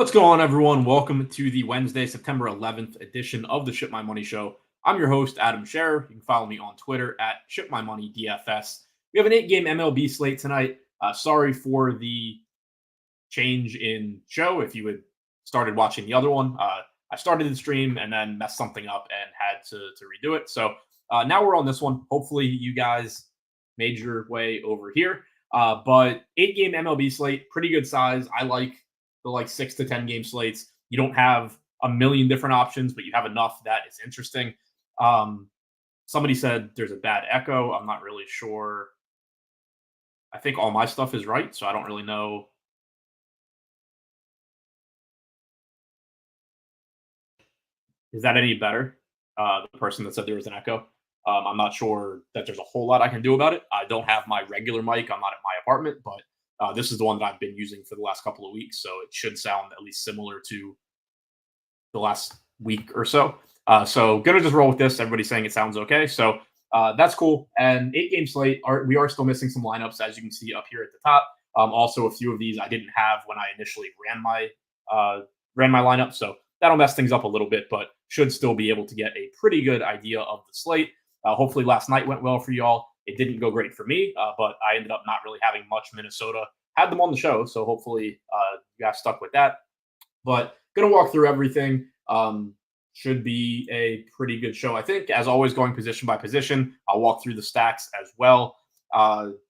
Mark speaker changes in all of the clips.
Speaker 1: What's going on, everyone? Welcome to the Wednesday, September 11th edition of the Ship My Money Show. I'm your host, Adam Scherer. You can follow me on Twitter at ShipMyMoney DFS. We have an 8-game MLB slate tonight. Sorry for the change in show. If you had started watching the other one, I started the stream and then messed something up and had to redo it. So now we're on this one. Hopefully you guys made your way over here. But 8-game MLB slate, pretty good size. I like the 6 to 10 game slates. You don't have a million different options, but you have enough that it's interesting. Somebody said there's a bad echo. I'm not really sure. I think all my stuff is right, so I don't really know. Is that any better? The person that said there was an echo. I'm not sure that there's a whole lot I can do about it. I don't have my regular mic. I'm not at my apartment, but this is the one that I've been using for the last couple of weeks, so it should sound at least similar to the last week or so. So gonna just roll with this. Everybody's saying it sounds okay, so that's cool. And 8-game slate. We are still missing some lineups, as you can see up here at the top. Also, a few of these I didn't have when I initially ran my lineup, so that'll mess things up a little bit, but should still be able to get a pretty good idea of the slate. Hopefully last night went well for y'all. It didn't go great for me, but I ended up not really having much Minnesota. Had them on the show, so hopefully you guys stuck with that. But going to walk through everything. Should be a pretty good show, I think. As always, going position by position. I'll walk through the stacks as well.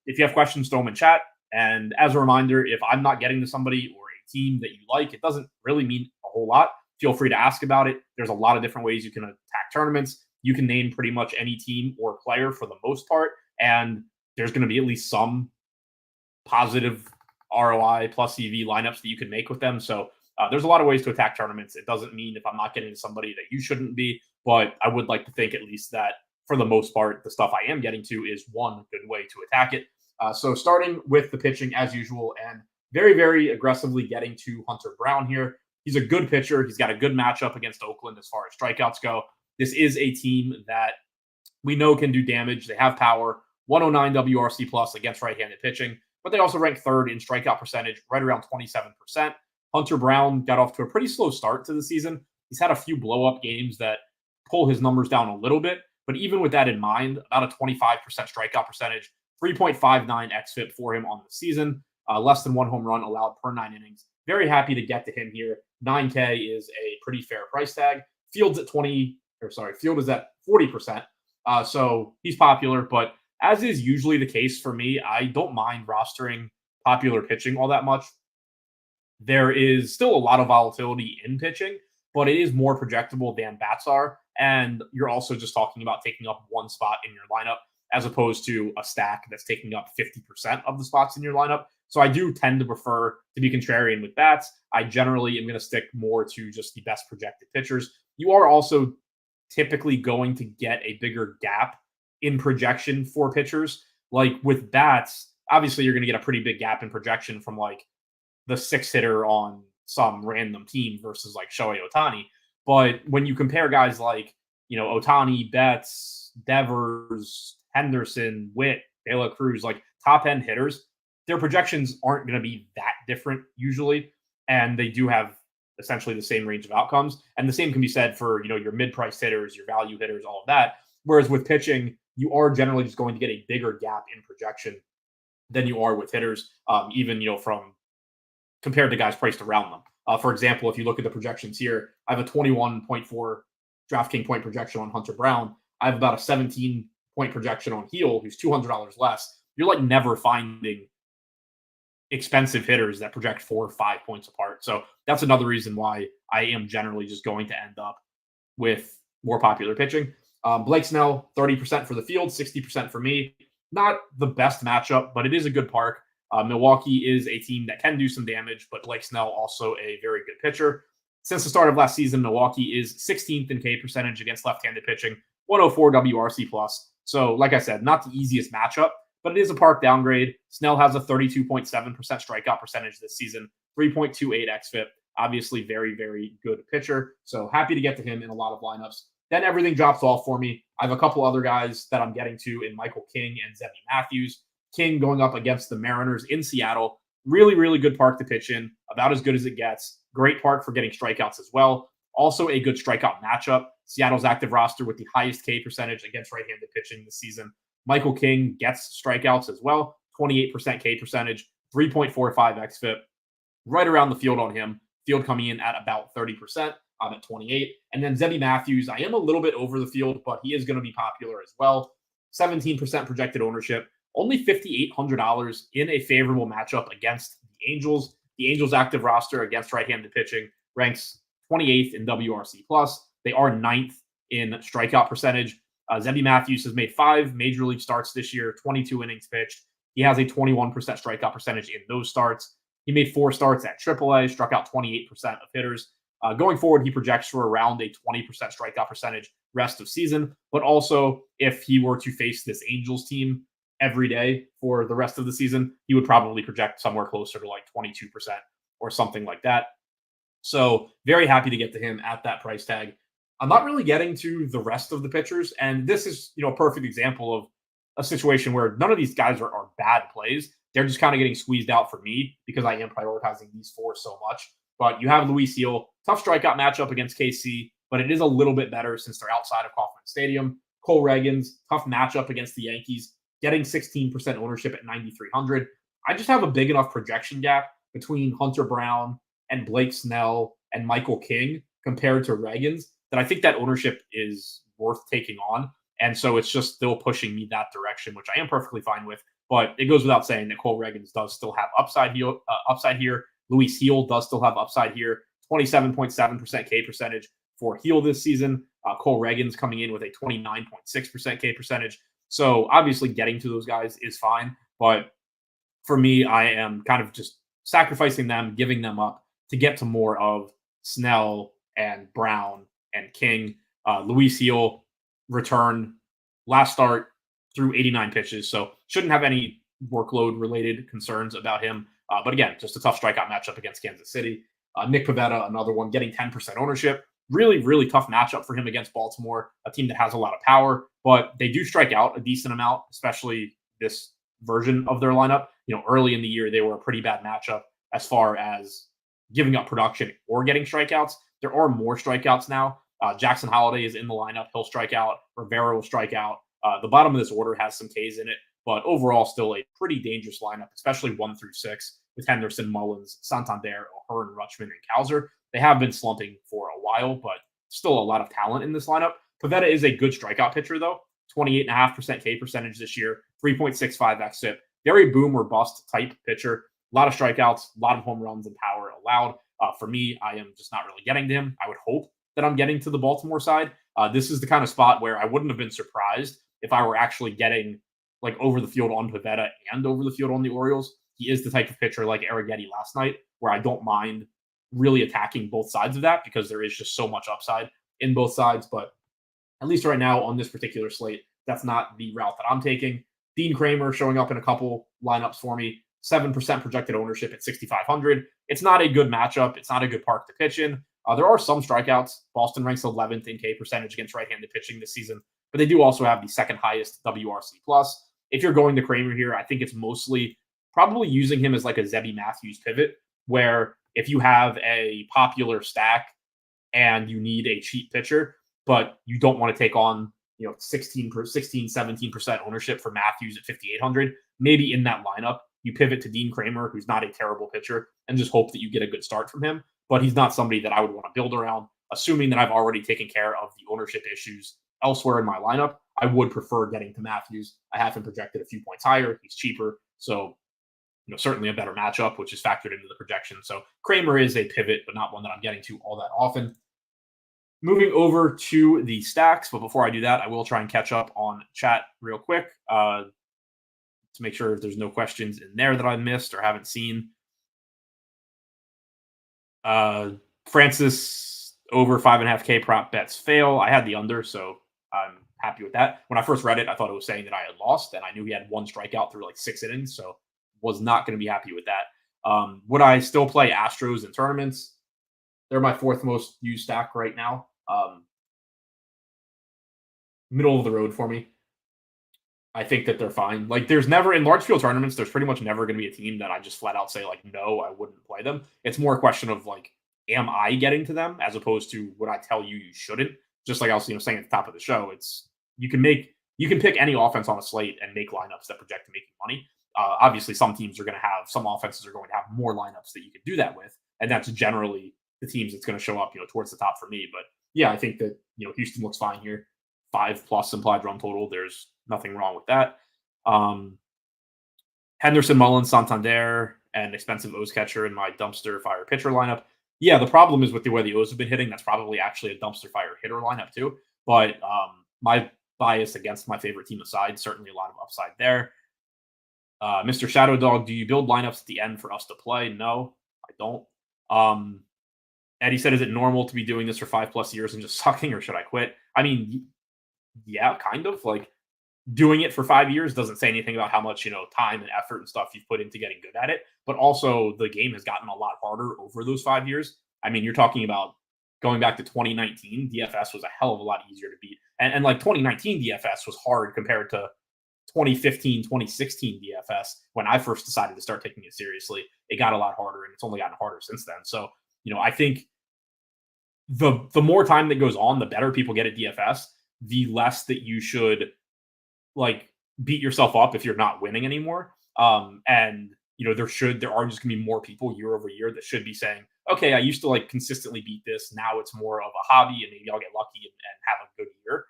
Speaker 1: If you have questions, throw them in chat. And as a reminder, if I'm not getting to somebody or a team that you like, it doesn't really mean a whole lot. Feel free to ask about it. There's a lot of different ways you can attack tournaments. You can name pretty much any team or player for the most part, and there's going to be at least some positive ROI plus EV lineups that you can make with them. So there's a lot of ways to attack tournaments. It doesn't mean if I'm not getting to somebody that you shouldn't be, but I would like to think at least that for the most part, the stuff I am getting to is one good way to attack it. So starting with the pitching as usual, and very, very aggressively getting to Hunter Brown here. He's a good pitcher. He's got a good matchup against Oakland as far as strikeouts go. This is a team that we know can do damage. They have power, 109 WRC plus against right-handed pitching, but they also rank third in strikeout percentage, right around 27%. Hunter Brown got off to a pretty slow start to the season. He's had a few blow-up games that pull his numbers down a little bit, but even with that in mind, about a 25% strikeout percentage, 3.59 xFIP for him on the season, less than one home run allowed per 9 innings. Very happy to get to him here. 9K is a pretty fair price tag. Field is at 40%. So he's popular, but as is usually the case for me, I don't mind rostering popular pitching all that much. There is still a lot of volatility in pitching, but it is more projectable than bats are. And you're also just talking about taking up one spot in your lineup as opposed to a stack that's taking up 50% of the spots in your lineup. So I do tend to prefer to be contrarian with bats. I generally am going to stick more to just the best projected pitchers. You are also typically going to get a bigger gap in projection for pitchers. Like with bats, obviously you're going to get a pretty big gap in projection from like the 6 hitter on some random team versus like Shohei Ohtani. But when you compare guys like, Ohtani, Betts, Devers, Henderson, Witt, De La Cruz, like top end hitters, their projections aren't going to be that different usually. And they do have essentially the same range of outcomes. And the same can be said for, your mid-price hitters, your value hitters, all of that. Whereas with pitching, you are generally just going to get a bigger gap in projection than you are with hitters, even, from compared to guys priced around them. For example, if you look at the projections here, I have a 21.4 DraftKings point projection on Hunter Brown. I have about a 17-point projection on Heel, who's $200 less. You're like never finding expensive hitters that project 4 or 5 points apart. So that's another reason why I am generally just going to end up with more popular pitching. Blake Snell, 30% for the field, 60% for me. Not the best matchup, but it is a good park. Milwaukee is a team that can do some damage, but Blake Snell also a very good pitcher. Since the start of last season, Milwaukee is 16th in K percentage against left-handed pitching, 104 WRC plus. So like I said, not the easiest matchup, but it is a park downgrade. Snell has a 32.7% strikeout percentage this season, 3.28 xFIP. Obviously, very, very good pitcher. So happy to get to him in a lot of lineups. Then everything drops off for me. I have a couple other guys that I'm getting to in Michael King and Zebby Matthews. King going up against the Mariners in Seattle. Really, really good park to pitch in, about as good as it gets. Great park for getting strikeouts as well. Also, a good strikeout matchup. Seattle's active roster with the highest K percentage against right handed pitching this season. Michael King gets strikeouts as well, 28% K percentage, 3.45 XFIP, right around the field on him. Field coming in at about 30%. I'm at 28. And then Zebby Matthews, I am a little bit over the field, but he is going to be popular as well. 17% projected ownership, only $5,800 in a favorable matchup against the Angels. The Angels' active roster against right-handed pitching ranks 28th in WRC plus. They are 9th in strikeout percentage. Zebby Matthews has made 5 major league starts this year, 22 innings pitched. He has a 21% strikeout percentage in those starts. He made 4 starts at AAA, struck out 28% of hitters. Going forward, he projects for around a 20% strikeout percentage rest of season. But also, if he were to face this Angels team every day for the rest of the season, he would probably project somewhere closer to like 22% or something like that. So very happy to get to him at that price tag. I'm not really getting to the rest of the pitchers, and this is a perfect example of a situation where none of these guys are bad plays. They're just kind of getting squeezed out for me because I am prioritizing these 4 so much. But you have Luis Gil, tough strikeout matchup against KC, but it is a little bit better since they're outside of Kauffman Stadium. Cole Reagans, tough matchup against the Yankees, getting 16% ownership at 9,300. I just have a big enough projection gap between Hunter Brown and Blake Snell and Michael King compared to Reagans that I think that ownership is worth taking on. And so it's just still pushing me that direction, which I am perfectly fine with. But it goes without saying that Cole Reagans does still have upside here. Luis Gil does still have upside here. 27.7% K percentage for Gil this season. Cole Reagans coming in with a 29.6% K percentage. So obviously getting to those guys is fine. But for me, I am kind of just sacrificing them, giving them up to get to more of Snell and Brown and King. Luis Gil returned last start through 89 pitches, so shouldn't have any workload related concerns about him. But again, just a tough strikeout matchup against Kansas City. Nick Pivetta, another one, getting 10% ownership. Really, really tough matchup for him against Baltimore, a team that has a lot of power, but they do strike out a decent amount, especially this version of their lineup. Early in the year, they were a pretty bad matchup as far as giving up production or getting strikeouts. There are more strikeouts now. Jackson Holliday is in the lineup. He'll strike out. Rivera will strike out. The bottom of this order has some Ks in it, but overall still a pretty dangerous lineup, especially 1 through 6 with Henderson, Mullins, Santander, O'Hearn, Rutschman, and Cowser. They have been slumping for a while, but still a lot of talent in this lineup. Pivetta is a good strikeout pitcher, though. 28.5% K percentage this year, 3.65 xFIP. Very boom or bust type pitcher. A lot of strikeouts, a lot of home runs and power allowed. For me, I am just not really getting to him. I would hope that I'm getting to the Baltimore side. This is the kind of spot where I wouldn't have been surprised if I were actually getting like over the field on Pivetta and over the field on the Orioles. He is the type of pitcher like Arrighetti last night, where I don't mind really attacking both sides of that because there is just so much upside in both sides. But at least right now on this particular slate, that's not the route that I'm taking. Dean Kramer showing up in a couple lineups for me. 7% projected ownership at 6,500. It's not a good matchup. It's not a good park to pitch in. There are some strikeouts. Boston ranks 11th in K percentage against right-handed pitching this season, but they do also have the second highest WRC plus. If you're going to Kramer here, I think it's mostly probably using him as like a Zebby Matthews pivot, where if you have a popular stack and you need a cheap pitcher, but you don't want to take on 17% ownership for Matthews at 5,800, maybe in that lineup, you pivot to Dean Kramer, who's not a terrible pitcher, and just hope that you get a good start from him. But he's not somebody that I would want to build around, assuming that I've already taken care of the ownership issues elsewhere in my lineup. I would prefer getting to Matthews. I have him projected a few points higher. He's cheaper. So, certainly a better matchup, which is factored into the projection. So Kramer is a pivot, but not one that I'm getting to all that often. Moving over to the stacks, but before I do that, I will try and catch up on chat real quick to make sure there's no questions in there that I missed or haven't seen. Francis over 5.5K prop bets fail. I had the under, so I'm happy with that. When I first read it, I thought it was saying that I had lost, and I knew he had 1 strikeout through like 6 innings, so was not going to be happy with that. Would I still play Astros in tournaments? They're my 4th most used stack right now. Middle of the road for me. I think that they're fine. Like, there's never in large field tournaments, there's pretty much never going to be a team that I just flat out say like, no, I wouldn't play them. It's more a question of like, am I getting to them as opposed to would I tell you you shouldn't? Just like I was saying at the top of the show, it's you can pick any offense on a slate and make lineups that project to making money. Obviously, some offenses are going to have more lineups that you can do that with, and that's generally the teams that's going to show up, towards the top for me. But yeah, I think that Houston looks fine here. 5+ implied run total. There's nothing wrong with that. Henderson, Mullins, Santander, and expensive O's catcher in my dumpster fire pitcher lineup. Yeah, the problem is with the way the O's have been hitting. That's probably actually a dumpster fire hitter lineup too. But my bias against my favorite team aside, certainly a lot of upside there. Mr. Shadow Dog, do you build lineups at the end for us to play? No, I don't. Eddie said, is it normal to be doing this for 5+ years and just sucking, or should I quit? I mean, yeah, kind of. Like, doing it for 5 years doesn't say anything about how much, time and effort and stuff you've put into getting good at it. But also the game has gotten a lot harder over those 5 years. I mean, you're talking about going back to 2019, DFS was a hell of a lot easier to beat. And like 2019 DFS was hard compared to 2015, 2016 DFS. When I first decided to start taking it seriously, it got a lot harder, and it's only gotten harder since then. So, I think the more time that goes on, the better people get at DFS, the less that you should like beat yourself up if you're not winning anymore. And there are just gonna be more people year over year that should be saying, okay, I used to like consistently beat this. Now it's more of a hobby, and maybe I'll get lucky and have a good year.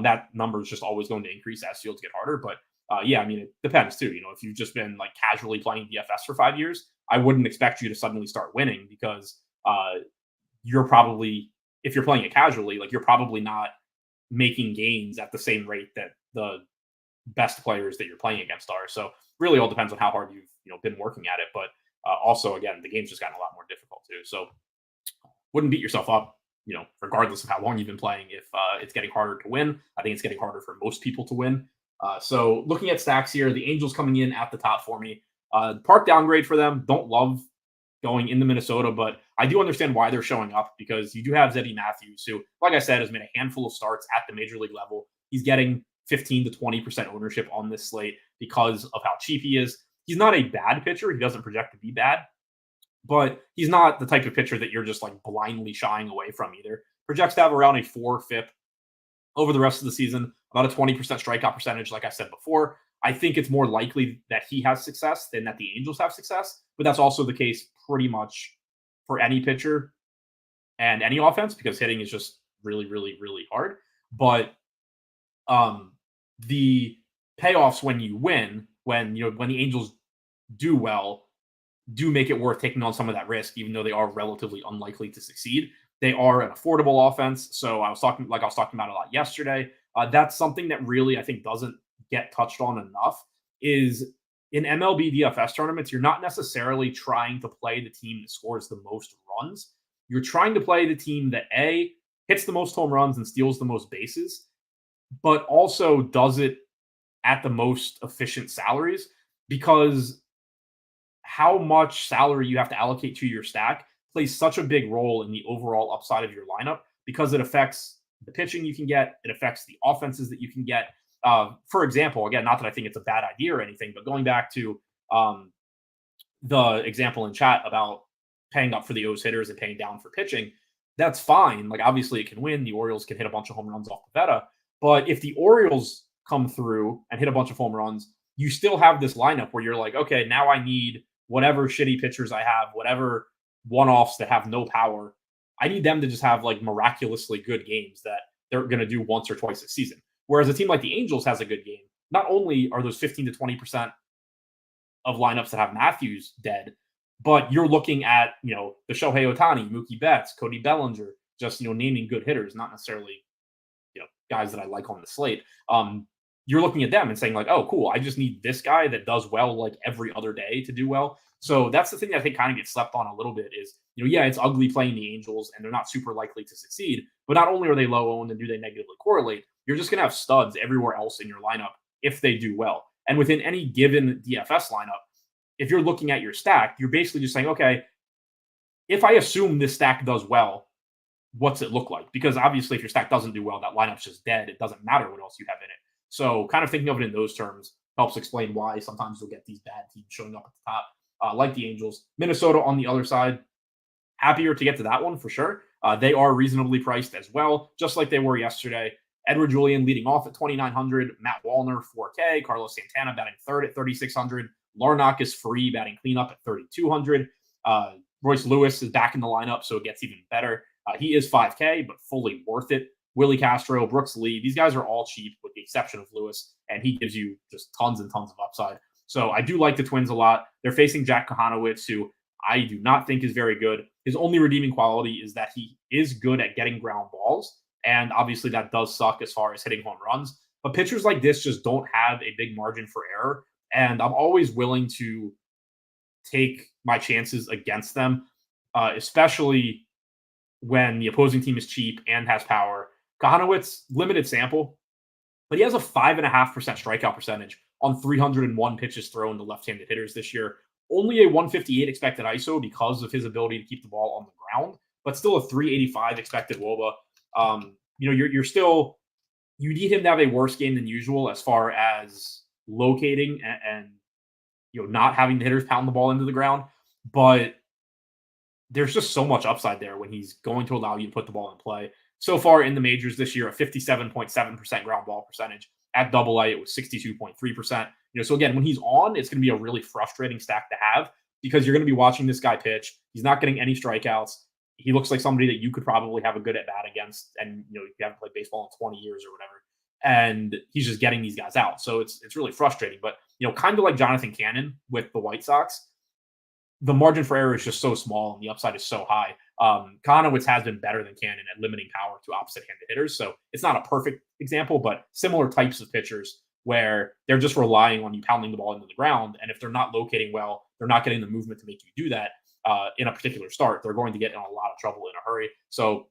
Speaker 1: That number is just always going to increase as fields get harder. But yeah, I mean, it depends too. If you've just been like casually playing DFS for 5 years, I wouldn't expect you to suddenly start winning because you're probably, if you're playing it casually, like you're probably not making gains at the same rate that the best players that you're playing against are. So really all depends on how hard you've been working at it. But also, again, the game's just gotten a lot more difficult too. So wouldn't beat yourself up, regardless of how long you've been playing. If it's getting harder to win, I think it's getting harder for most people to win. So looking at stacks here, the Angels coming in at the top for me. Park downgrade for them. Don't love going into Minnesota, but I do understand why they're showing up, because you do have Zeddy Matthews, who, like I said, has made a handful of starts at the major league level. He's getting 15 to 20% ownership on this slate because of how cheap he is. He's not a bad pitcher. He doesn't project to be bad, but he's not the type of pitcher that you're just like blindly shying away from either. Projects to have around a 4 FIP over the rest of the season, about a 20% strikeout percentage, like I said before. I think it's more likely that he has success than that the Angels have success, but that's also the case pretty much for any pitcher and any offense, because hitting is just really, really, really hard. But the payoffs when you win, when the Angels do well, do make it worth taking on some of that risk, even though they are relatively unlikely to succeed. They are an affordable offense. So I was talking about a lot yesterday. That's something that really, I think, doesn't get touched on enough, is in MLB DFS tournaments, you're not necessarily trying to play the team that scores the most runs. You're trying to play the team that A, hits the most home runs and steals the most bases, but also does it at the most efficient salaries, because how much salary you have to allocate to your stack plays such a big role in the overall upside of your lineup, because it affects the pitching you can get. It affects the offenses that you can get. For example, again, not that I think it's a bad idea or anything, but going back to the example in chat about paying up for the O's hitters and paying down for pitching, that's fine. Like, obviously it can win. The Orioles can hit a bunch of home runs off Pavetta. But if the Orioles come through and hit a bunch of home runs, you still have this lineup where you're like, okay, now I need whatever shitty pitchers I have, whatever one-offs that have no power. I need them to just have like miraculously good games that they're going to do once or twice a season. Whereas a team like the Angels has a good game. Not only are those 15 to 20% of lineups that have Matthews dead, but you're looking at, the Shohei Ohtani, Mookie Betts, Cody Bellinger, just, naming good hitters, not necessarily, guys that I like on the slate. You're looking at them and saying like, oh, cool, I just need this guy that does well like every other day to do well. So that's the thing that I think kind of gets slept on a little bit is, yeah, it's ugly playing the Angels and they're not super likely to succeed, but not only are they low owned and do they negatively correlate, you're just going to have studs everywhere else in your lineup if they do well. And within any given DFS lineup, if you're looking at your stack, you're basically just saying, okay, if I assume this stack does well, what's it look like? Because obviously if your stack doesn't do well, that lineup's just dead. It doesn't matter what else you have in it. So kind of thinking of it in those terms helps explain why sometimes you'll get these bad teams showing up at the top, like the Angels. Minnesota on the other side, happier to get to that one for sure. They are reasonably priced as well, just like they were yesterday. Edward Julian leading off at 2,900, Matt Wallner 4K, Carlos Santana batting third at 3,600, Larnach is free batting cleanup at 3,200. Royce Lewis is back in the lineup, so it gets even better. He is 5K, but fully worth it. Willie Castro, Brooks Lee, these guys are all cheap with the exception of Lewis, and he gives you just tons and tons of upside. So I do like the Twins a lot. They're facing Jack Kohanowitz, who I do not think is very good. His only redeeming quality is that he is good at getting ground balls, and obviously that does suck as far as hitting home runs. But pitchers like this just don't have a big margin for error, and I'm always willing to take my chances against them, especially when the opposing team is cheap and has power. Kohanowitz, limited sample, but he has a 5.5% strikeout percentage on 301 pitches thrown to left-handed hitters this year. Only a 158 expected ISO because of his ability to keep the ball on the ground, but still a 385 expected WOBA. You're still, you need him to have a worse game than usual as far as locating and not having the hitters pound the ball into the ground. But there's just so much upside there when he's going to allow you to put the ball in play. So far in the majors this year, a 57.7% ground ball percentage. At Double-A, it was 62.3%. So again, when he's on, it's going to be a really frustrating stack to have because you're going to be watching this guy pitch. He's not getting any strikeouts. He looks like somebody that you could probably have a good at bat against, and you haven't played baseball in 20 years or whatever. And he's just getting these guys out. So it's really frustrating. But kind of like Jonathan Cannon with the White Sox, the margin for error is just so small and the upside is so high. Kohanowitz has been better than Cannon at limiting power to opposite-handed hitters. So it's not a perfect example, but similar types of pitchers where they're just relying on you pounding the ball into the ground. And if they're not locating well, they're not getting the movement to make you do that in a particular start, they're going to get in a lot of trouble in a hurry. So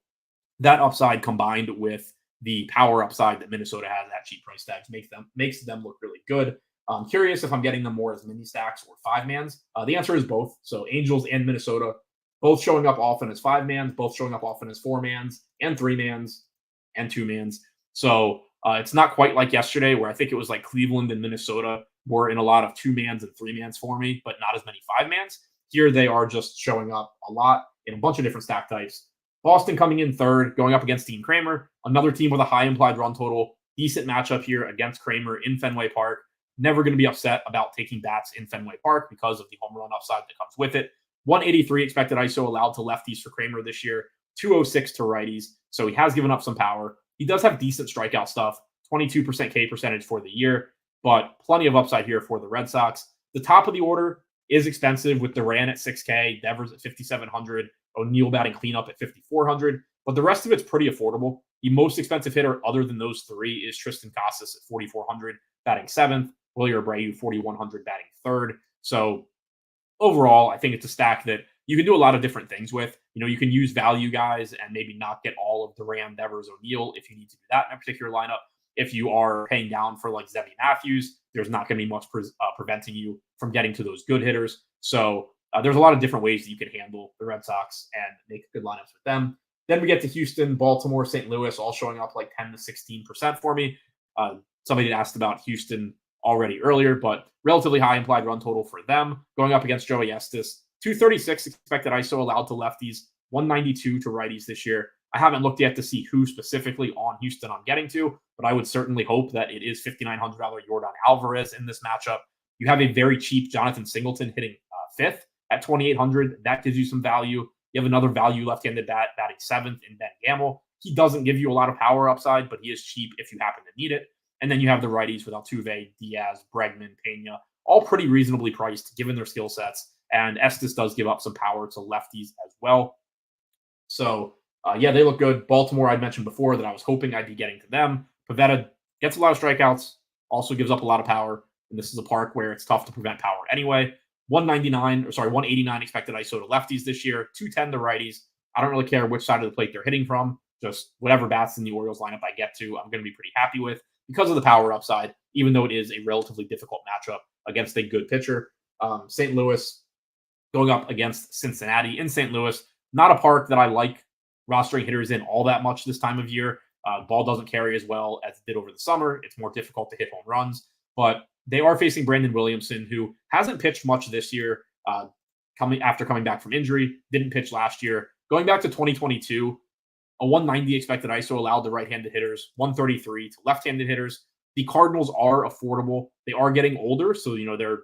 Speaker 1: that upside combined with the power upside that Minnesota has at cheap price tags makes them look really good. I'm curious if I'm getting them more as mini stacks or 5-mans. The answer is both. So Angels and Minnesota, both showing up often as 5-mans, both showing up often as 4-mans and 3-mans and 2-mans. So it's not quite like yesterday where I think it was like Cleveland and Minnesota were in a lot of 2-mans and 3-mans for me, but not as many 5-mans. Here they are just showing up a lot in a bunch of different stack types. Boston coming in third, going up against Dean Kramer, another team with a high implied run total. Decent matchup here against Kramer in Fenway Park. Never going to be upset about taking bats in Fenway Park because of the home run upside that comes with it. 183 expected ISO allowed to lefties for Kramer this year, 206 to righties. So he has given up some power. He does have decent strikeout stuff, 22% K percentage for the year, but plenty of upside here for the Red Sox. The top of the order is expensive with Duran at 6K, Devers at 5,700, O'Neill batting cleanup at 5,400, but the rest of it's pretty affordable. The most expensive hitter other than those three is Tristan Casas at 4,400, batting seventh, Willie Abreu, 4,100, batting third. So overall, I think it's a stack that you can do a lot of different things with. You can use value guys and maybe not get all of Duran, Devers, O'Neill if you need to do that in a particular lineup. If you are paying down for like Zebby Matthews, there's not going to be much preventing you from getting to those good hitters. So there's a lot of different ways that you can handle the Red Sox and make good lineups with them. Then we get to Houston, Baltimore, St. Louis, all showing up like 10 to 16% for me. Somebody had asked about Houston already earlier, but relatively high implied run total for them. Going up against Joey Estes, 236 expected ISO allowed to lefties, 192 to righties this year. I haven't looked yet to see who specifically on Houston I'm getting to, but I would certainly hope that it is $5,900 Yordan Alvarez in this matchup. You have a very cheap Jonathan Singleton hitting fifth at 2,800. That gives you some value. You have another value left-handed bat batting seventh in Ben Gamel. He doesn't give you a lot of power upside, but he is cheap if you happen to need it. And then you have the righties with Altuve, Diaz, Bregman, Pena, all pretty reasonably priced given their skill sets. And Estes does give up some power to lefties as well. So, they look good. Baltimore, I'd mentioned before that I was hoping I'd be getting to them. Pivetta gets a lot of strikeouts, also gives up a lot of power. And this is a park where it's tough to prevent power anyway. 189 expected ISO to lefties this year, 210 to righties. I don't really care which side of the plate they're hitting from. Just whatever bats in the Orioles lineup I get to, I'm going to be pretty happy with because of the power upside, even though it is a relatively difficult matchup against a good pitcher. St. Louis going up against Cincinnati in St. Louis. Not a park that I like rostering hitters in all that much this time of year. Ball doesn't carry as well as it did over the summer. It's more difficult to hit home runs, but they are facing Brandon Williamson, who hasn't pitched much this year, coming back from injury. Didn't pitch last year. Going back to 2022, a 190 expected ISO allowed to right-handed hitters, 133 to left-handed hitters. The Cardinals are affordable. They are getting older, so they're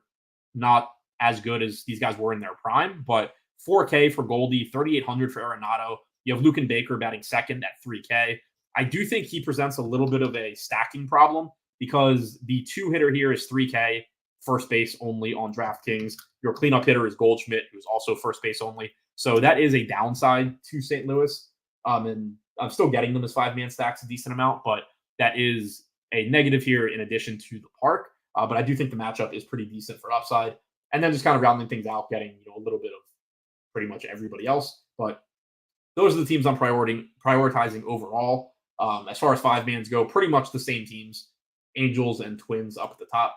Speaker 1: not as good as these guys were in their prime, but 4K for Goldie, 3,800 for Arenado. You have Luken Baker batting second at 3K. I do think he presents a little bit of a stacking problem because the two hitter here is 3K, first base only on DraftKings. Your cleanup hitter is Goldschmidt, who's also first base only. So that is a downside to St. Louis. And I'm still getting them as 5-man stacks a decent amount, but that is a negative here in addition to the park. But I do think the matchup is pretty decent for upside. And then just kind of rounding things out, getting a little bit of pretty much everybody else. But those are the teams I'm prioritizing overall. As far as 5-mans go, pretty much the same teams, Angels and Twins up at the top.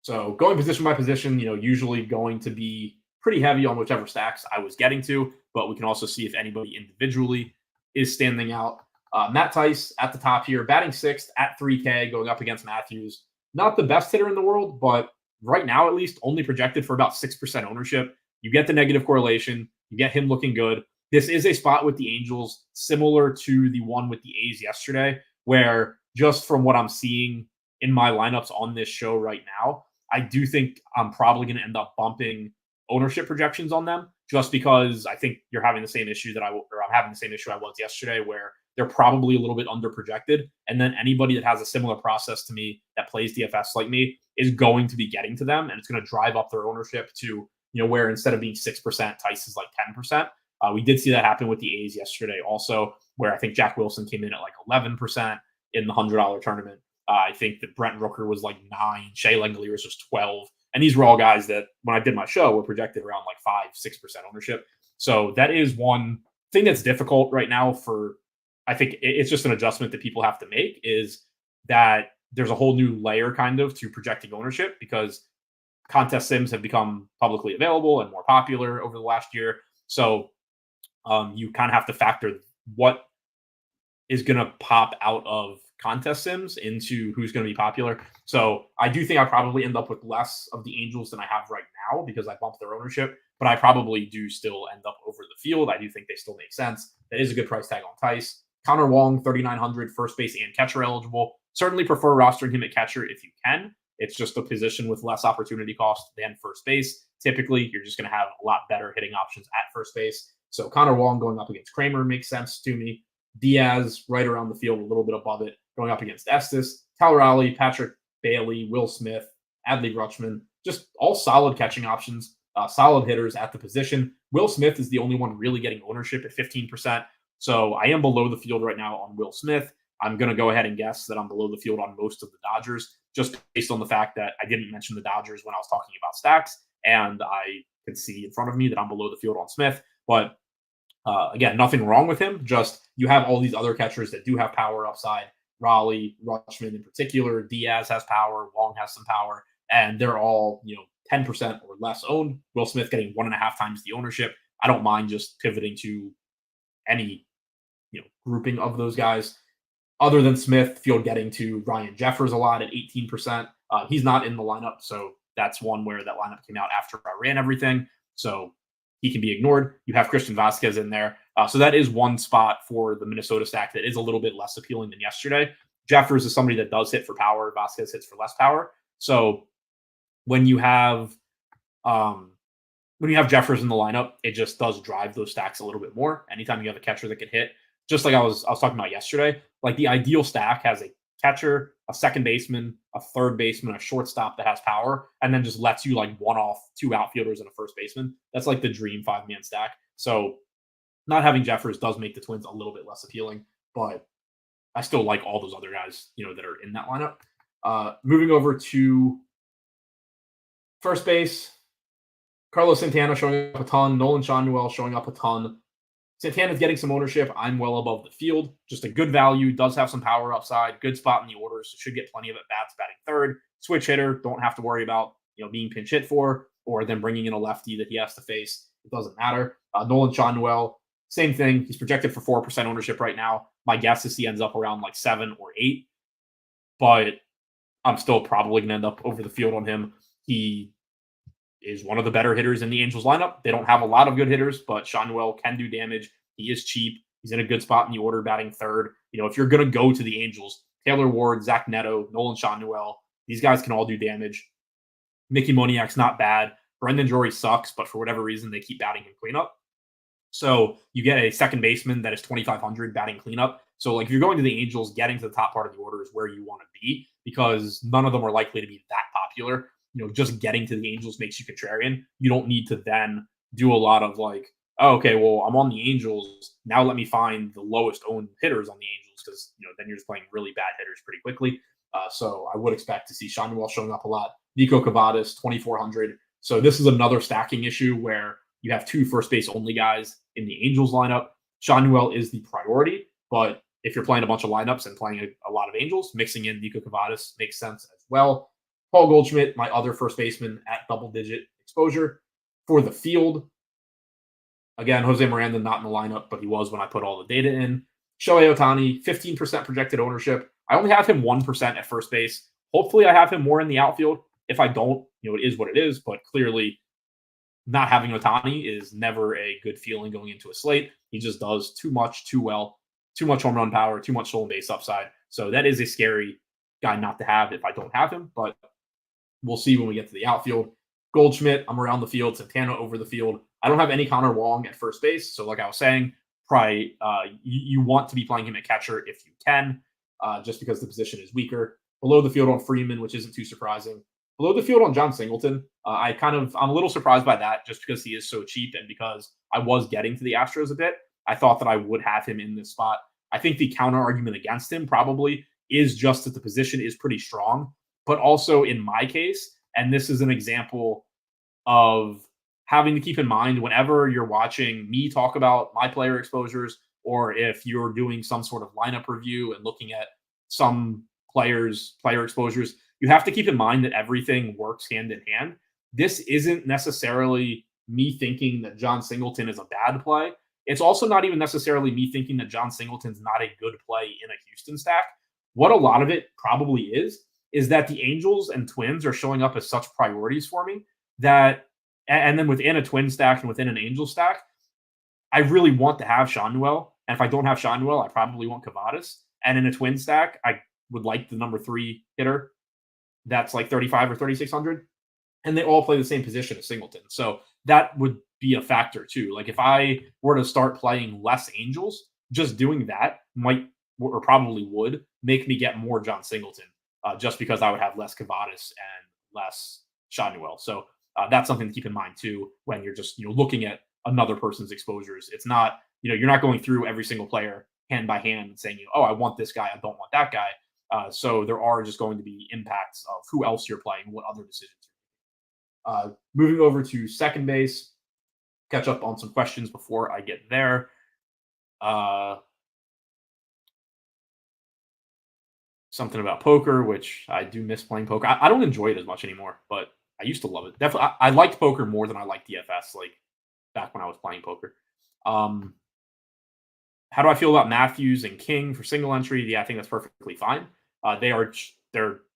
Speaker 1: So going position by position, usually going to be pretty heavy on whichever stacks I was getting to, but we can also see if anybody individually is standing out. Matt Tice at the top here, batting 6th at 3K, going up against Matthews. Not the best hitter in the world, but right now at least only projected for about 6% ownership. You get the negative correlation. You get him looking good. This is a spot with the Angels similar to the one with the A's yesterday, where just from what I'm seeing in my lineups on this show right now, I do think I'm probably going to end up bumping ownership projections on them just because I think you're having the same issue I'm having the same issue I was yesterday, where they're probably a little bit under projected. And then anybody that has a similar process to me that plays DFS like me is going to be getting to them, and it's going to drive up their ownership to, where instead of being 6%, Tice is like 10%. We did see that happen with the A's yesterday also, where I think Jack Wilson came in at like 11% in the $100 tournament. I think that Brent Rooker was like 9, Shea Langeliers was 12. And these were all guys that, when I did my show, were projected around like 5-6% ownership. So that is one thing that's difficult right now I think it's just an adjustment that people have to make, is that there's a whole new layer kind of to projecting ownership because contest sims have become publicly available and more popular over the last year. So you kind of have to factor what is going to pop out of contest sims into who's going to be popular. So I do think I probably end up with less of the Angels than I have right now because I bumped their ownership, but I probably do still end up over the field. I do think they still make sense. That is a good price tag on Tice. Connor Wong, 3,900, first base and catcher eligible. Certainly prefer rostering him at catcher if you can. It's just a position with less opportunity cost than first base. Typically, you're just going to have a lot better hitting options at first base. So Connor Wong going up against Kramer makes sense to me. Diaz right around the field, a little bit above it, going up against Estes. Tyler Raleigh, Patrick Bailey, Will Smith, Adley Rutschman, just all solid catching options, solid hitters at the position. Will Smith is the only one really getting ownership at 15%. So I am below the field right now on Will Smith. I'm going to go ahead and guess that I'm below the field on most of the Dodgers, just based on the fact that I didn't mention the Dodgers when I was talking about stacks, and I can see in front of me that I'm below the field on Smith. But again, nothing wrong with him. Just you have all these other catchers that do have power upside. Raleigh, Rutschman in particular, Diaz has power, Wong has some power, and they're all 10% or less owned. Will Smith getting 1.5 times the ownership. I don't mind just pivoting to any grouping of those guys. Other than Smith, field getting to Ryan Jeffers a lot at 18%. He's not in the lineup, so that's one where that lineup came out after I ran everything. So he can be ignored. You have Christian Vasquez in there. So that is one spot for the Minnesota stack that is a little bit less appealing than yesterday. Jeffers is somebody that does hit for power. Vasquez hits for less power. So when you have Jeffers in the lineup, it just does drive those stacks a little bit more. Anytime you have a catcher that can hit, just like I was talking about yesterday, like the ideal stack has a catcher, a second baseman, a third baseman, a shortstop that has power, and then just lets you like one off 2 outfielders and a first baseman. That's like the dream 5-man stack. So not having Jeffers does make the Twins a little bit less appealing, but I still like all those other guys, that are in that lineup. Moving over to first base, Carlos Santana showing up a ton, Nolan Schanuel showing up a ton. Santana's getting some ownership. I'm well above the field. Just a good value. Does have some power upside. Good spot in the order. So should get plenty of at-bats batting third. Switch hitter. Don't have to worry about being pinch hit for or then bringing in a lefty that he has to face. It doesn't matter. Nolan Schanuel, Same thing. He's projected for 4% ownership right now. My guess is he ends up around like 7 or 8, but I'm still probably going to end up over the field on him. He is one of the better hitters in the Angels lineup. They don't have a lot of good hitters, but Sean Newell can do damage. He is cheap. He's in a good spot in the order, batting third. If you're going to go to the Angels, Taylor Ward, Zach Neto, Nolan Sean Newell, these guys can all do damage. Mickey Moniak's not bad. Brendan Drury sucks, but for whatever reason, they keep batting him cleanup. So you get a second baseman that is 2,500 batting cleanup. So if you're going to the Angels, getting to the top part of the order is where you want to be because none of them are likely to be that popular. Just getting to the Angels makes you contrarian. You don't need to then do a lot of oh, okay, well, I'm on the Angels. Now let me find the lowest owned hitters on the Angels because, then you're just playing really bad hitters pretty quickly. So I would expect to see Sean Newell showing up a lot. Nico Cavadas, 2,400. So this is another stacking issue where you have 2 first base only guys in the Angels lineup. Sean Newell is the priority, but if you're playing a bunch of lineups and playing a lot of Angels, mixing in Nico Cavadas makes sense as well. Paul Goldschmidt, my other first baseman at double-digit exposure. For the field, again, Jose Miranda not in the lineup, but he was when I put all the data in. Shohei Ohtani, 15% projected ownership. I only have him 1% at first base. Hopefully I have him more in the outfield. If I don't, it is what it is, but clearly not having Ohtani is never a good feeling going into a slate. He just does too much, too well, too much home run power, too much stolen base upside. So that is a scary guy not to have if I don't have him, but we'll see when we get to the outfield. Goldschmidt, I'm around the field. Santana over the field. I don't have any Connor Wong at first base. So like I was saying, probably you want to be playing him at catcher if you can, just because the position is weaker. Below the field on Freeman, which isn't too surprising. Below the field on John Singleton, I'm a little surprised by that just because he is so cheap and because I was getting to the Astros a bit. I thought that I would have him in this spot. I think the counter argument against him probably is just that the position is pretty strong, but also in my case, and this is an example of having to keep in mind whenever you're watching me talk about my player exposures, or if you're doing some sort of lineup review and looking at some players' player exposures, you have to keep in mind that everything works hand in hand. This isn't necessarily me thinking that John Singleton is a bad play. It's also not even necessarily me thinking that John Singleton's not a good play in a Houston stack. What a lot of it probably is that the Angels and Twins are showing up as such priorities for me that, and then within a Twin stack and within an Angel stack, I really want to have Sean Newell. And if I don't have Sean Newell, I probably want Cavadas. And in a Twin stack, I would like the number 3 hitter that's like 3,500 or 3,600. And they all play the same position as Singleton. So that would be a factor too. Like if I were to start playing less Angels, just doing that might or probably would make me get more John Singleton, just because I would have less Cavadas and less Sean Newell. So that's something to keep in mind too when you're just looking at another person's exposures. It's not you're not going through every single player hand by hand and saying oh, I want this guy, I don't want that guy. So there are just going to be impacts of who else you're playing, what other decisions. Moving over to second base, catch up on some questions before I get there. Something about poker, which I do miss playing poker. I don't enjoy it as much anymore, but I used to love it. Definitely, I liked poker more than I liked DFS, like back when I was playing poker. How do I feel about Matthews and King for single entry? Yeah, I think that's perfectly fine. They're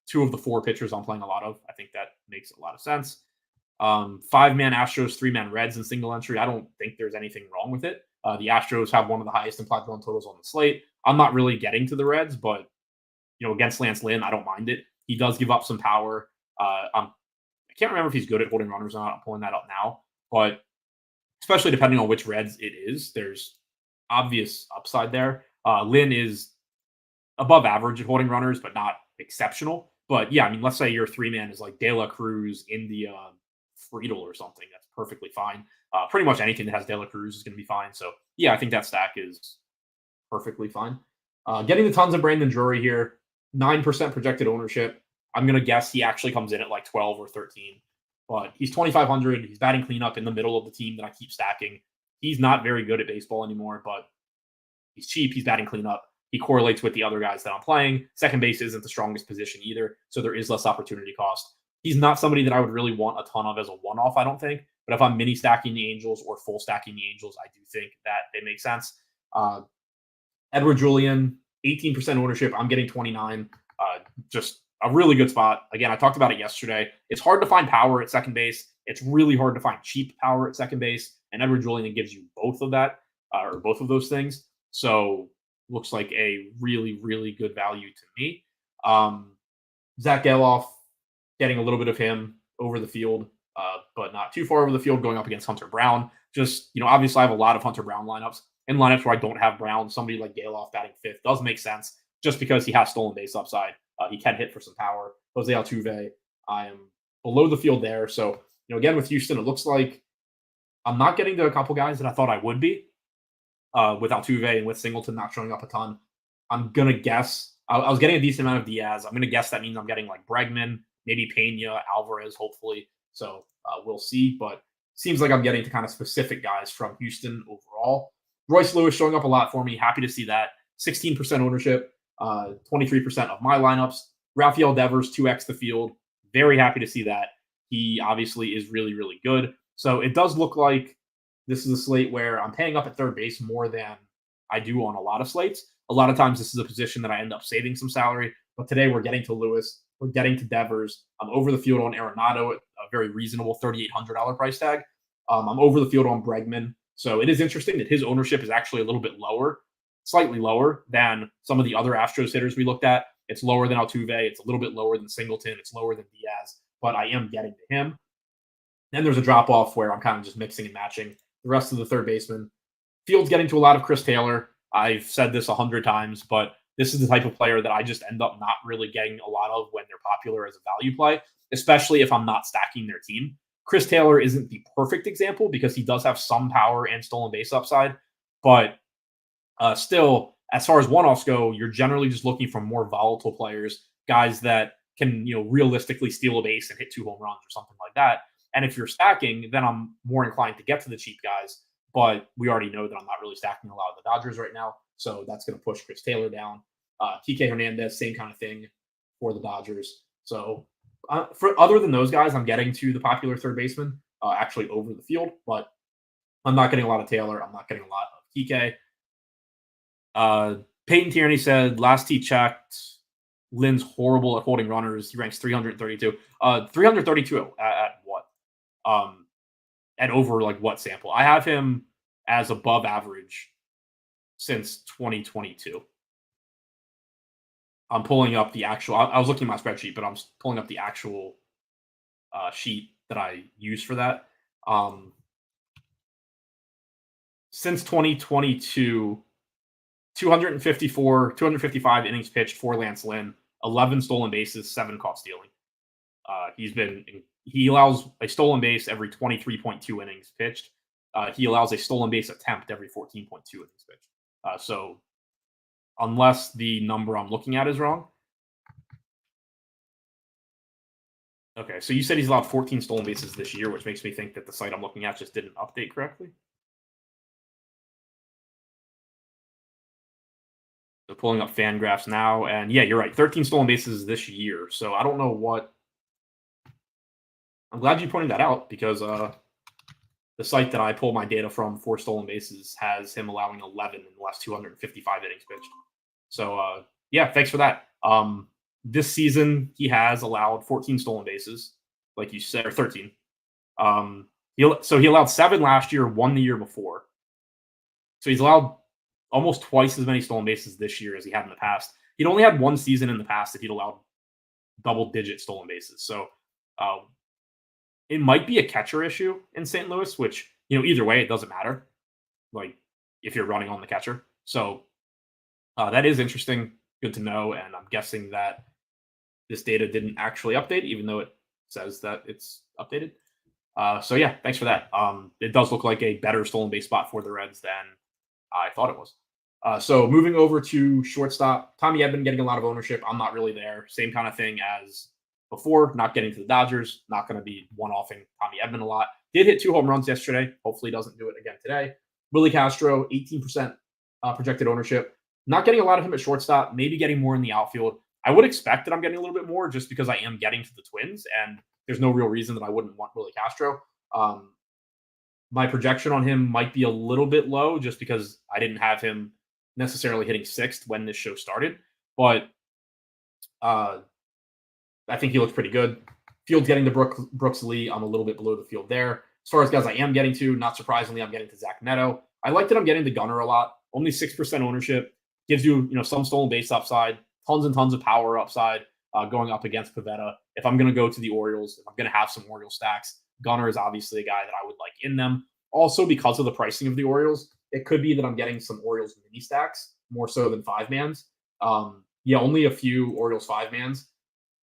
Speaker 1: 2 of the 4 pitchers I'm playing a lot of. I think that makes a lot of sense. 5-man Astros, 3-man Reds in single entry. I don't think there's anything wrong with it. The Astros have one of the highest implied run totals on the slate. I'm not really getting to the Reds, but against Lance Lynn, I don't mind it. He does give up some power. I can't remember if he's good at holding runners or not. I'm pulling that up now, but especially depending on which Reds it is, there's obvious upside there. Lynn is above average at holding runners, but not exceptional. But yeah, I mean, let's say your 3-man is like De La Cruz, India, Friedel or something. That's perfectly fine. Pretty much anything that has De La Cruz is going to be fine. So yeah, I think that stack is perfectly fine. Getting the tons of Brandon Drury here, 9% projected ownership. I'm going to guess he actually comes in at like 12 or 13. But he's 2,500. He's batting cleanup in the middle of the team that I keep stacking. He's not very good at baseball anymore, but he's cheap. He's batting cleanup. He correlates with the other guys that I'm playing. Second base isn't the strongest position either, so there is less opportunity cost. He's not somebody that I would really want a ton of as a one-off, I don't think. But if I'm mini stacking the Angels or full stacking the Angels, I do think that they make sense. Edward Julian, 18% ownership. I'm getting 29. Just a really good spot. Again, I talked about it yesterday. It's hard to find power at second base. It's really hard to find cheap power at second base. And Edward Julian gives you both of that, or both of those things. So looks like a really, really good value to me. Zach Geloff, getting a little bit of him over the field, but not too far over the field, going up against Hunter Brown. Just, obviously I have a lot of Hunter Brown lineups. In lineups where I don't have Brown, somebody like Geloff batting fifth does make sense just because he has stolen base upside. He can hit for some power. Jose Altuve, I am below the field there. So, again, with Houston, it looks like I'm not getting to a couple guys that I thought I would be with Altuve and with Singleton not showing up a ton. I'm going to guess. I was getting a decent amount of Diaz. I'm going to guess that means I'm getting like Bregman, maybe Pena, Alvarez, hopefully. So we'll see. But seems like I'm getting to kind of specific guys from Houston overall. Royce Lewis showing up a lot for me. Happy to see that. 16% ownership, 23% of my lineups. Rafael Devers, 2x the field. Very happy to see that. He obviously is really, really good. So it does look like this is a slate where I'm paying up at third base more than I do on a lot of slates. A lot of times this is a position that I end up saving some salary. But today we're getting to Lewis. We're getting to Devers. I'm over the field on Arenado at a very reasonable $3,800 price tag. I'm over the field on Bregman. So it is interesting that his ownership is actually a little bit lower, slightly lower than some of the other Astros hitters we looked at. It's lower than Altuve. It's a little bit lower than Singleton. It's lower than Diaz, but I am getting to him. Then there's a drop-off where I'm kind of just mixing and matching the rest of the third baseman. Field's getting to a lot of Chris Taylor. I've said this 100 times, but this is the type of player that I just end up not really getting a lot of when they're popular as a value play, especially if I'm not stacking their team. Chris Taylor isn't the perfect example because he does have some power and stolen base upside, but still, as far as one-offs go, you're generally just looking for more volatile players, guys that can, realistically steal a base and hit 2 home runs or something like that. And if you're stacking, then I'm more inclined to get to the cheap guys. But we already know that I'm not really stacking a lot of the Dodgers right now, so that's going to push Chris Taylor down. Kike Hernandez, same kind of thing for the Dodgers. So for other than those guys, I'm getting to the popular third baseman actually over the field, but I'm not getting a lot of Taylor. I'm not getting a lot of Kike. Peyton Tierney said last he checked, Lynn's horrible at holding runners. He ranks 332. 332 at what? And over like what sample? I have him as above average since 2022. I'm pulling up the actual. I was looking at my spreadsheet, but I'm pulling up the actual sheet that I use for that. Since 2022, 255 innings pitched for Lance Lynn, 11 stolen bases, 7 caught stealing. He allows a stolen base every 23.2 innings pitched. He allows a stolen base attempt every 14.2 innings pitched. So unless the number I'm looking at is wrong. Okay, so you said he's allowed 14 stolen bases this year, which makes me think that the site I'm looking at just didn't update correctly. So pulling up Fangraphs now, and yeah, you're right. 13 stolen bases this year. So I don't know what. I'm glad you pointed that out because the site that I pull my data from for stolen bases has him allowing 11 in the last 255 innings pitched. So yeah, thanks for that. This season he has allowed 14 stolen bases, like you said, or 13. He allowed 7 last year, 1 the year before. So he's allowed almost twice as many stolen bases this year as he had in the past. He'd only had 1 season in the past that he'd allowed double-digit stolen bases. So it might be a catcher issue in St. Louis, which, either way, it doesn't matter, like, if you're running on the catcher. So that is interesting. Good to know. And I'm guessing that this data didn't actually update, even though it says that it's updated. So, yeah, thanks for that. It does look like a better stolen base spot for the Reds than I thought it was. So moving over to shortstop, Tommy Edman getting a lot of ownership. I'm not really there. Same kind of thing as before, not getting to the Dodgers, not going to be one-offing Tommy Edman a lot. Did hit 2 home runs yesterday. Hopefully doesn't do it again today. Willie Castro, 18% projected ownership. Not getting a lot of him at shortstop, maybe getting more in the outfield. I would expect that I'm getting a little bit more just because I am getting to the Twins, and there's no real reason that I wouldn't want Willie Castro. My projection on him might be a little bit low just because I didn't have him necessarily hitting sixth when this show started. But uh, I think he looks pretty good. Field's getting to Brooks Lee. I'm a little bit below the field there. As far as guys I am getting to, not surprisingly, I'm getting to Zach Neto. I like that I'm getting to Gunnar a lot. Only 6% ownership. Gives you, some stolen base upside, tons and tons of power upside going up against Pivetta. If I'm going to go to the Orioles, if I'm going to have some Orioles stacks, Gunnar is obviously a guy that I would like in them. Also, because of the pricing of the Orioles, it could be that I'm getting some Orioles mini stacks more so than five-mans. Only a few Orioles five-mans,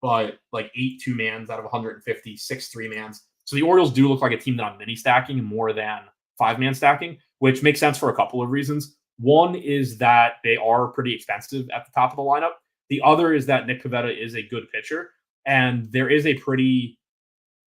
Speaker 1: but like 8 2-mans out of 150, 6 3-mans. So the Orioles do look like a team that I'm mini stacking more than five-man stacking, which makes sense for a couple of reasons. One is that they are pretty expensive at the top of the lineup. The other is that Nick Pivetta is a good pitcher, and there is a pretty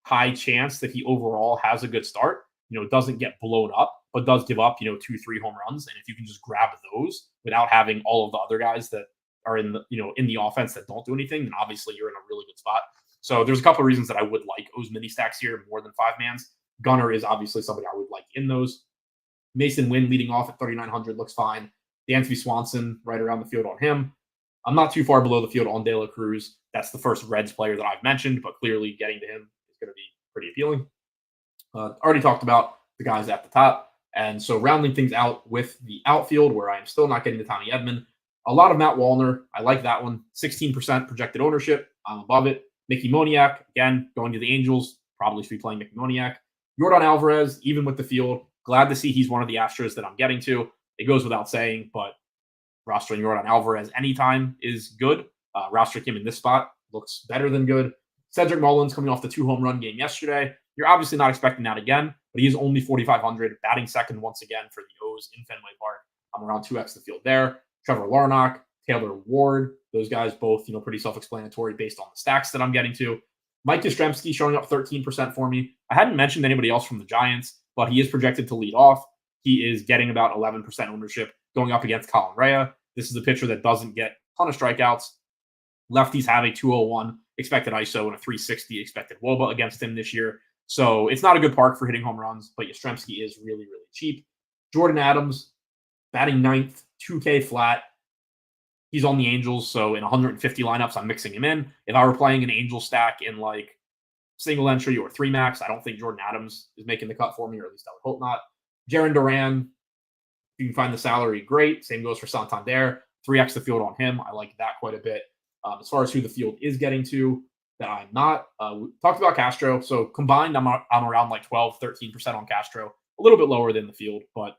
Speaker 1: high chance that he overall has a good start. Doesn't get blown up, but does give up, 2-3 home runs. And if you can just grab those without having all of the other guys that are in the offense that don't do anything, then obviously you're in a really good spot. So there's a couple of reasons that I would like O's mini stacks here more than five-mans. Gunnar is obviously somebody I would like in those. Mason Wynn leading off at 3,900 looks fine. Dansby Swanson right around the field on him. I'm not too far below the field on De La Cruz. That's the first Reds player that I've mentioned, but clearly getting to him is going to be pretty appealing. Already talked about the guys at the top. And so rounding things out with the outfield, where I am still not getting to Tommy Edman. A lot of Matt Wallner. I like that one. 16% projected ownership. I'm above it. Mickey Moniak, again, going to the Angels. Probably should be playing Mickey Moniak. Yordan Alvarez, even with the field. Glad to see he's one of the Astros that I'm getting to. It goes without saying, but rostering Yordan Alvarez anytime is good. Rostering him in this spot looks better than good. Cedric Mullins coming off the 2-home run game yesterday. You're obviously not expecting that again, but he is only 4,500, batting second once again for the O's in Fenway Park. I'm around 2x the field there. Trevor Larnach, Taylor Ward, those guys both, pretty self-explanatory based on the stacks that I'm getting to. Mike Yastrzemski showing up 13% for me. I hadn't mentioned anybody else from the Giants, but he is projected to lead off. He is getting about 11% ownership going up against Colin Rea. This is a pitcher that doesn't get a ton of strikeouts. Lefties have a 201 expected ISO and a 360 expected WOBA against him this year. So it's not a good park for hitting home runs, but Yastrzemski is really, really cheap. Jordan Adams, batting ninth, 2K flat. He's on the Angels, so in 150 lineups, I'm mixing him in. If I were playing an Angel stack in like single entry or 3-max, I don't think Jordan Adams is making the cut for me, or at least I would hope not. Jaron Duran, if you can find the salary, great. Same goes for Santander. 3x the field on him. I like that quite a bit. As far as who the field is getting to, that I'm not. We talked about Castro. So combined, I'm around like 12, 13% on Castro. A little bit lower than the field, but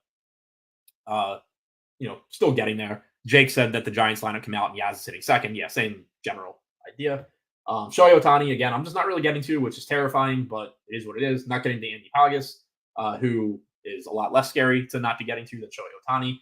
Speaker 1: still getting there. Jake said that the Giants lineup came out and Yaz is hitting second. Yeah, same general idea. Shohei Ohtani, again, I'm just not really getting to, which is terrifying, but it is what it is. Not getting to Andy Pagas, who is a lot less scary to not be getting to than Shohei Ohtani.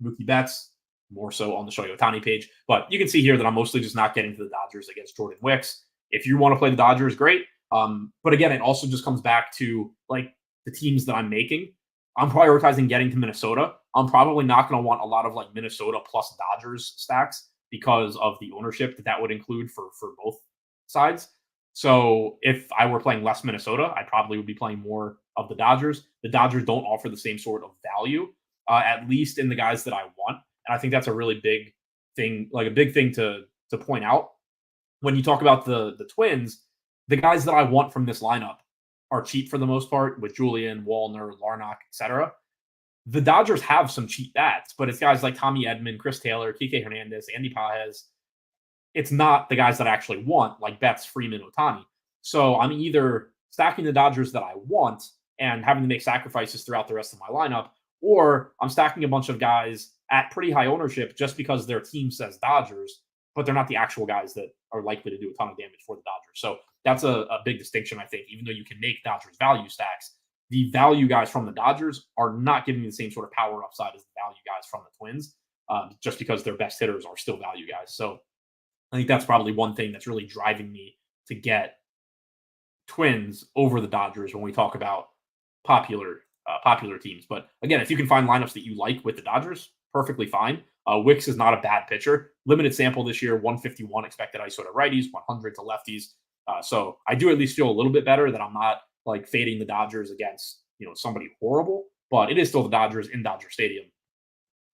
Speaker 1: Mookie Betts, more so on the Shohei Ohtani page. But you can see here that I'm mostly just not getting to the Dodgers against Jordan Wicks. If you want to play the Dodgers, great. But again, it also just comes back to like the teams that I'm making. I'm prioritizing getting to Minnesota. I'm probably not going to want a lot of like Minnesota plus Dodgers stacks because of the ownership that would include for both sides. So if I were playing less Minnesota, I probably would be playing more of the Dodgers. The Dodgers don't offer the same sort of value, at least in the guys that I want. And I think that's a really big thing, like a big thing to point out. When you talk about the Twins, the guys that I want from this lineup are cheap for the most part, with Julian, Wallner, Larnach, etc. The Dodgers have some cheap bats, but it's guys like Tommy Edman, Chris Taylor, Kike Hernandez, Andy Pages. It's not the guys that I actually want, like Betts, Freeman, Ohtani. So I'm either stacking the Dodgers that I want and having to make sacrifices throughout the rest of my lineup, or I'm stacking a bunch of guys at pretty high ownership just because their team says Dodgers, but they're not the actual guys that are likely to do a ton of damage for the Dodgers. So that's a big distinction, I think. Even though you can make Dodgers value stacks, the value guys from the Dodgers are not giving you the same sort of power upside as the value guys from the Twins, just because their best hitters are still value guys. So I think that's probably one thing that's really driving me to get Twins over the Dodgers when we talk about popular teams. But again, if you can find lineups that you like with the Dodgers, perfectly fine. Wicks is not a bad pitcher. Limited sample this year, 151 expected ISO to righties, 100 to lefties. So I do at least feel a little bit better that I'm not like fading the Dodgers against somebody horrible, but it is still the Dodgers in Dodger Stadium.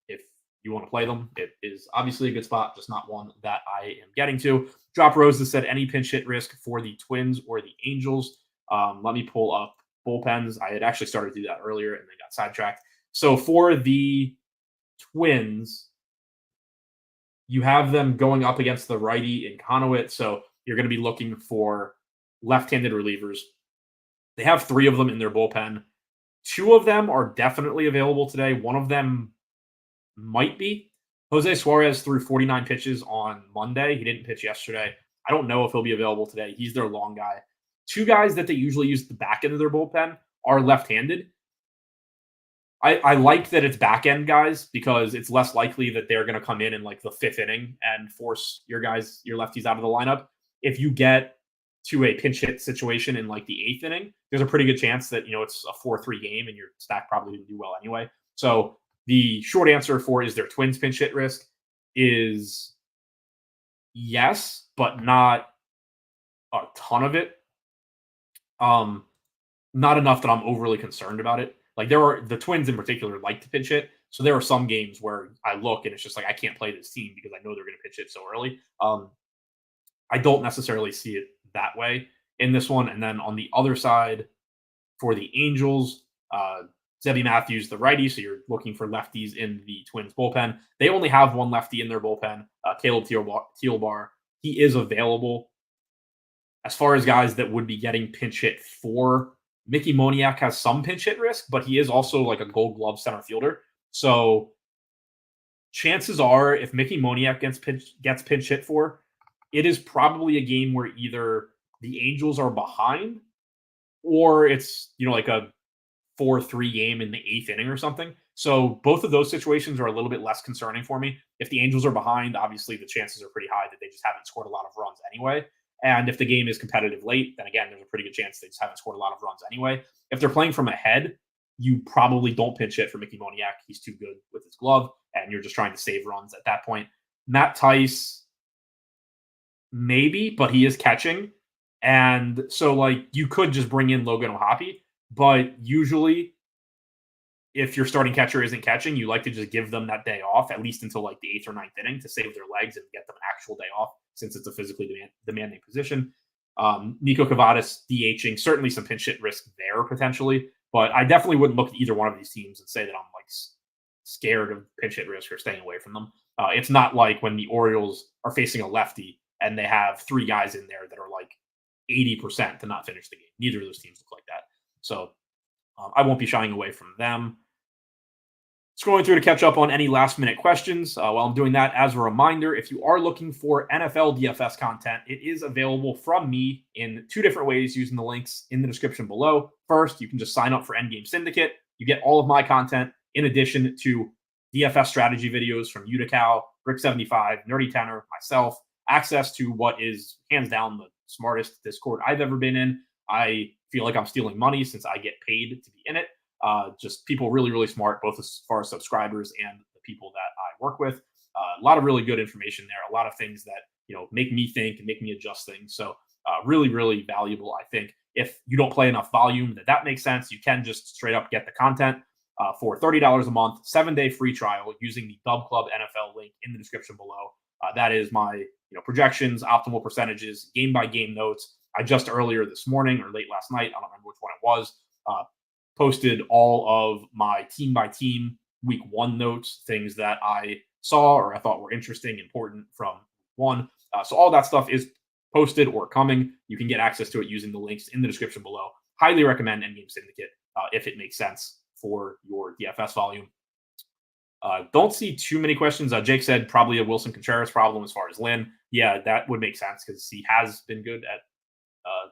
Speaker 1: If you want to play them, it is obviously a good spot, just not one that I am getting to. Drop Roses said any pinch hit risk for the Twins or the Angels. Let me pull up bullpens. I had actually started to do that earlier and then got sidetracked. So for the Twins, you have them going up against the righty in Conowit. So you're going to be looking for left-handed relievers. They have 3 of them in their bullpen. 2 of them are definitely available today. One of them might be. Jose Suarez threw 49 pitches on Monday. He didn't pitch yesterday. I don't know if he'll be available today. He's their long guy. 2 guys that they usually use the back end of their bullpen are left-handed. I like that it's back end guys because it's less likely that they're going to come in like the 5th inning and force your lefties out of the lineup. If you get to a pinch hit situation in like the 8th inning, there's a pretty good chance that, it's a 4-3 game and your stack probably didn't do well anyway. So the short answer for is there Twins pinch hit risk is yes, but not a ton of it. Not enough that I'm overly concerned about it. Like the Twins in particular like to pitch hit. So there are some games where I look and it's just like, I can't play this team because I know they're going to pitch it so early. I don't necessarily see it that way in this one. And then on the other side for the Angels, Zebby Matthews, the righty. So you're looking for lefties in the Twins bullpen. They only have one lefty in their bullpen, Caleb Thielbar. He is available. As far as guys that would be getting pinch hit for, Mickey Moniak has some pinch hit risk, but he is also like a Gold Glove center fielder. So chances are, if Mickey Moniak gets pinch hit for, it is probably a game where either the Angels are behind or it's, like a 4-3 game in the 8th inning or something. So both of those situations are a little bit less concerning for me. If the Angels are behind, obviously the chances are pretty high that they just haven't scored a lot of runs anyway. And if the game is competitive late, then again, there's a pretty good chance they just haven't scored a lot of runs anyway. If they're playing from ahead, you probably don't pinch hit for Mickey Moniak. He's too good with his glove, and you're just trying to save runs at that point. Matt Tice, maybe, but he is catching. And so, you could just bring in Logan O'Hoppe, but usually if your starting catcher isn't catching, you like to just give them that day off, at least until the 8th or 9th inning to save their legs and get them an actual day off since it's a physically demanding position. Nico Cavadas DHing, certainly some pinch hit risk there potentially, but I definitely wouldn't look at either one of these teams and say that I'm scared of pinch hit risk or staying away from them. It's not like when the Orioles are facing a lefty and they have 3 guys in there that are 80% to not finish the game. Neither of those teams look like that. So I won't be shying away from them. Scrolling through to catch up on any last-minute questions. While I'm doing that, as a reminder, if you are looking for NFL DFS content, it is available from me in 2 different ways using the links in the description below. First, you can just sign up for Endgame Syndicate. You get all of my content in addition to DFS strategy videos from Utical, Rick75, Nerdy Tenor, myself, access to what is hands down the smartest Discord I've ever been in. I feel like I'm stealing money since I get paid to be in it. Just people really, really smart, both as far as subscribers and the people that I work with. A lot of really good information there. A lot of things that, make me think and make me adjust things. So really, really valuable, I think. If you don't play enough volume, that makes sense. You can just straight up get the content for $30 a month, 7-day free trial using the Dub Club NFL link in the description below. That is my projections, optimal percentages, game-by-game notes. I just earlier this morning or late last night, I don't remember which one it was, posted all of my team-by-team week 1 notes, things that I saw or I thought were interesting, important from 1. So all that stuff is posted or coming. You can get access to it using the links in the description below. Highly recommend Endgame Syndicate if it makes sense for your DFS volume. Don't see too many questions. Jake said probably a Wilson Contreras problem as far as Lynn. Yeah, that would make sense because he has been good at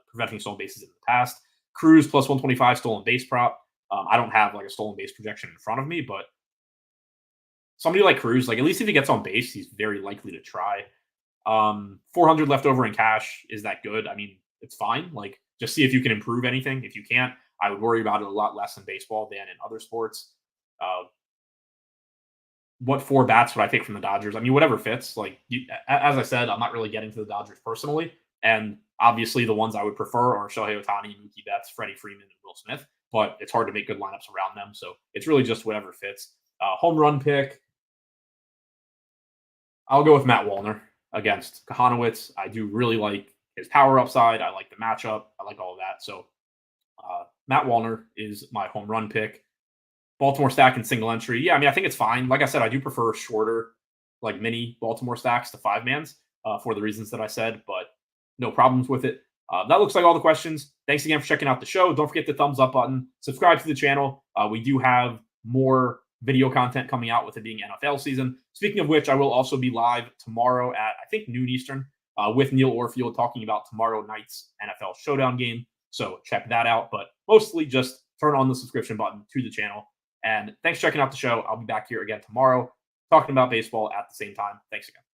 Speaker 1: preventing stolen bases in the past. Cruz plus 125 stolen base prop. I don't have a stolen base projection in front of me, but somebody like Cruz, at least if he gets on base, he's very likely to try. 400 left over in cash. Is that good? I mean, it's fine. Just see if you can improve anything. If you can't, I would worry about it a lot less in baseball than in other sports. What 4 bats would I take from the Dodgers? I mean, whatever fits. As I said, I'm not really getting to the Dodgers personally. And obviously the ones I would prefer are Shohei Ohtani, Mookie Betts, Freddie Freeman, and Will Smith. but it's hard to make good lineups around them. So it's really just whatever fits. Home run pick, I'll go with Matt Wallner against Kahanowitz. I do really like his power upside. I like the matchup. I like all of that. So Matt Wallner is my home run pick. Baltimore stack and single entry. Yeah, I mean, I think it's fine. Like I said, I do prefer shorter, like mini Baltimore stacks to 5-mans for the reasons that I said, but no problems with it. That looks like all the questions. Thanks again for checking out the show. Don't forget the thumbs up button. Subscribe to the channel. We do have more video content coming out with it being NFL season. Speaking of which, I will also be live tomorrow at, I think, noon Eastern with Neil Orfield talking about tomorrow night's NFL Showdown game. So check that out. But mostly just turn on the subscription button to the channel. And thanks for checking out the show. I'll be back here again tomorrow talking about baseball at the same time. Thanks again.